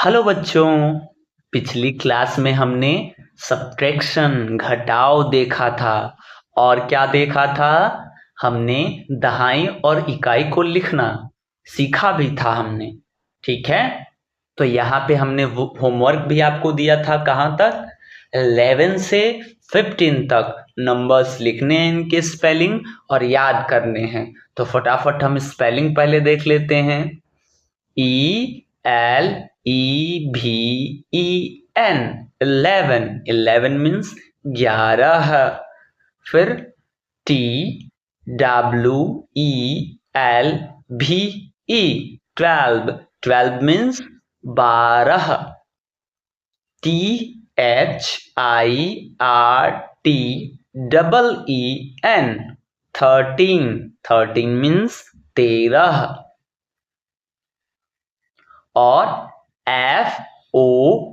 Hello बच्चों। पिछली class में हमने सब्ट्रैक्शन घटाव देखा था और क्या देखा था। हमने दहाई और इकाई को लिखना सीखा भी था हमने। ठीक है, तो यहाँ पे हमने होमवर्क भी आपको दिया था। कहाँ तक? 11 से 15 तक नंबर्स लिखने हैं, इनके स्पेलिंग और याद करने हैं। तो फटाफट हम स्पेलिंग पहले देख लेते हैं। ELEVEN 11 means 11। फिर TWELVE 12 मीन्स 12। THIRTEEN 13 means 13। और FOURTEEN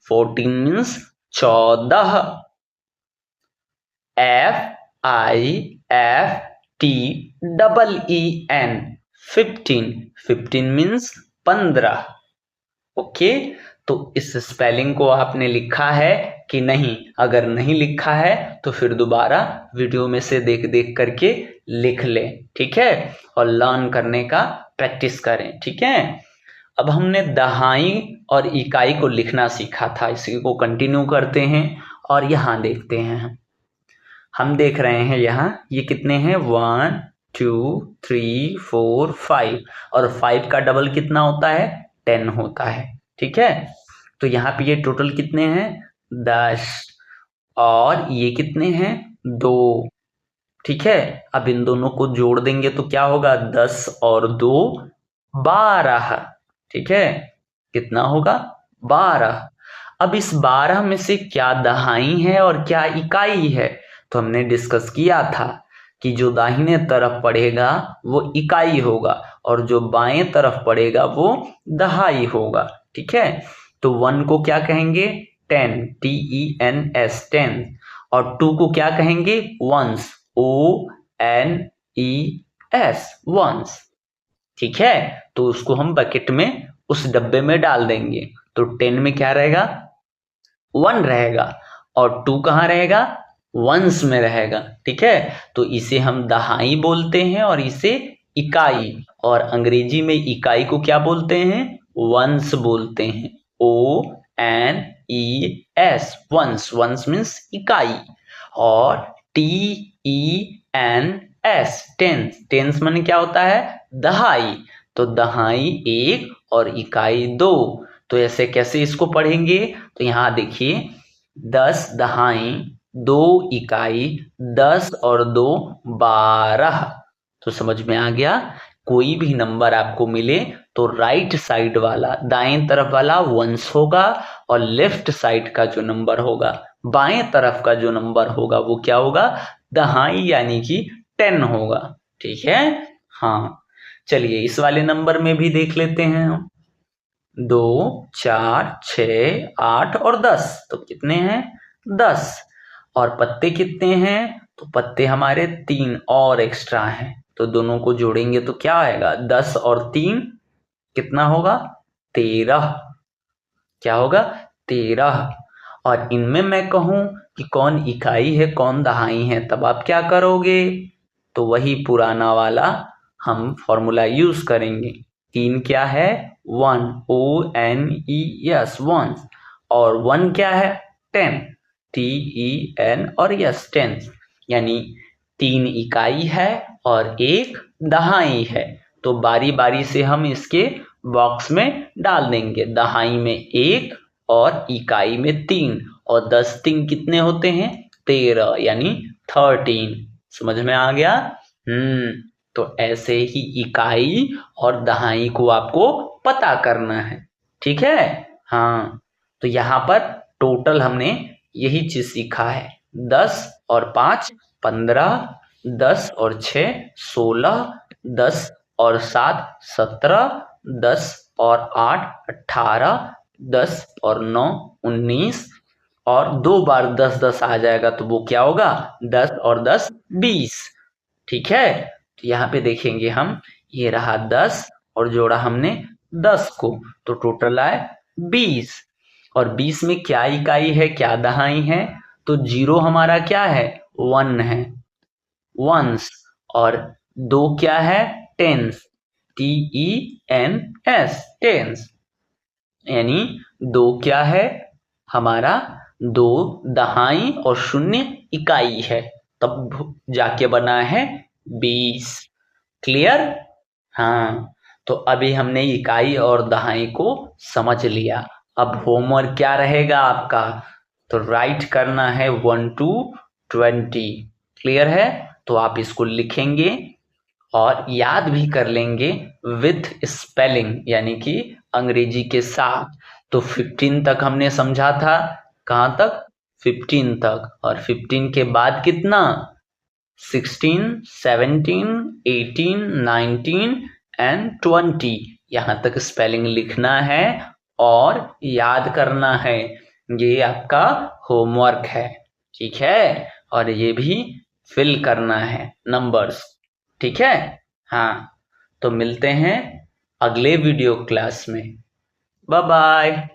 14 means 14। FIFTEEN 15 means 15। Okay, तो इस स्पेलिंग को आपने लिखा है कि नहीं? अगर नहीं लिखा है तो फिर दोबारा वीडियो में से देख देख करके लिख लें। ठीक है, और लर्न करने का प्रैक्टिस करें। ठीक है, अब हमने दहाई और इकाई को लिखना सीखा था, इसी को कंटिन्यू करते हैं। और यहाँ देखते हैं, हम देख रहे हैं यहाँ ये कितने हैं? 1 2 3 4 5 और 5 का डबल कितना होता है? 10 होता है। ठीक है, तो यहाँ पे ये टोटल कितने हैं? 10 और ये कितने हैं? 2। ठीक है, अब इन दोनों को जोड़ देंगे तो क्या होगा? 10 और 2 12। ठीक है, कितना होगा? 12। अब इस 12 में से क्या दहाई है और क्या इकाई है? तो हमने डिस्कस किया था कि जो दाहिने तरफ पड़ेगा वो इकाई होगा और जो बाएं तरफ पड़ेगा वो दहाई होगा। ठीक है, तो 1 को क्या कहेंगे? 10 TENS 10। और 2 को क्या कहेंगे? Ones ONES ones. ठीक है, तो उसको हम बकेट में उस डब्बे में डाल देंगे। तो 10 में क्या रहेगा? 1 रहेगा और 2 कहाँ रहेगा? वंस में रहेगा। ठीक है, तो इसे हम दहाई बोलते हैं और इसे इकाई, और अंग्रेजी में इकाई को क्या बोलते हैं? वंस बोलते हैं। ONES once. वंस मीन्स इकाई। और TENS टेंस। टेंस माने क्या होता है? दहाई। तो दहाई 1 और इकाई 2। तो ऐसे कैसे इसको पढ़ेंगे? तो यहाँ देखिए, 10 दहाई 2 इकाई, 10 और 2 12। तो समझ में आ गया? कोई भी नंबर आपको मिले तो राइट साइड वाला, दाएं तरफ वाला वंस होगा और लेफ्ट साइड का जो नंबर होगा, बाएं तरफ का जो नंबर होगा वो क्या होगा? दहाई यानी कि 10 होगा। ठीक है, हाँ। चलिए इस वाले नंबर में भी देख लेते हैं हम। 2 4 6 8 और 10, तो कितने हैं? 10। और पत्ते कितने हैं? तो पत्ते हमारे 3 और एक्स्ट्रा हैं। तो दोनों को जोड़ेंगे तो क्या आएगा? 10 और 3 कितना होगा? 13। क्या होगा? 13। और इनमें मैं कहूं कि कौन इकाई है कौन दहाई है, तब आप क्या करोगे? तो वही पुराना वाला हम फॉर्मूला यूज करेंगे। 3 क्या है? 1 ONES वन। और 1 क्या है? 10 TEN और यस 10। यानी 3 इकाई है और 1 दहाई है। तो बारी बारी से हम इसके बॉक्स में डाल देंगे। दहाई में 1 और इकाई में 3, और 10 3 कितने होते हैं? 13 यानी 13। समझ में आ गया? तो ऐसे ही इकाई और दहाई को आपको पता करना है। ठीक है, हाँ। तो यहाँ पर टोटल हमने यही चीज सीखा है। 10 और 5 15, 10 और 6 16, 10 और 7 17, 10 और 8 18, 10 और 9 19, और 2 बार 10 10 आ जाएगा तो वो क्या होगा? 10 और 10 20। ठीक है, तो यहाँ पे देखेंगे हम, ये रहा 10 और जोड़ा हमने 10 को, तो टोटल आए 20। और 20 में क्या इकाई है, क्या दहाई है, तो 0 हमारा क्या है, 1 है, वंस। और 2 क्या है, टेंस, TENS, टेंस। यानी 2 क्या है हमारा, 2 दहाई और 0 इकाई है, तब जाके बना है 20। क्लियर? हाँ, तो अभी हमने इकाई और दहाई को समझ लिया। अब होमवर्क क्या रहेगा आपका, तो राइट करना है 1 to 20। क्लियर है? तो आप इसको लिखेंगे और याद भी कर लेंगे विथ स्पेलिंग, यानी कि अंग्रेजी के साथ। तो 15 तक हमने समझा था, कहाँ तक, 15 तक। और 15 के बाद कितना, 16, 17, 18, 19 एंड 20, यहाँ तक स्पेलिंग लिखना है और याद करना है। ये आपका होमवर्क है, ठीक है? और ये भी फिल करना है नंबर्स, ठीक है? हाँ, तो मिलते हैं अगले वीडियो क्लास में। Bye bye.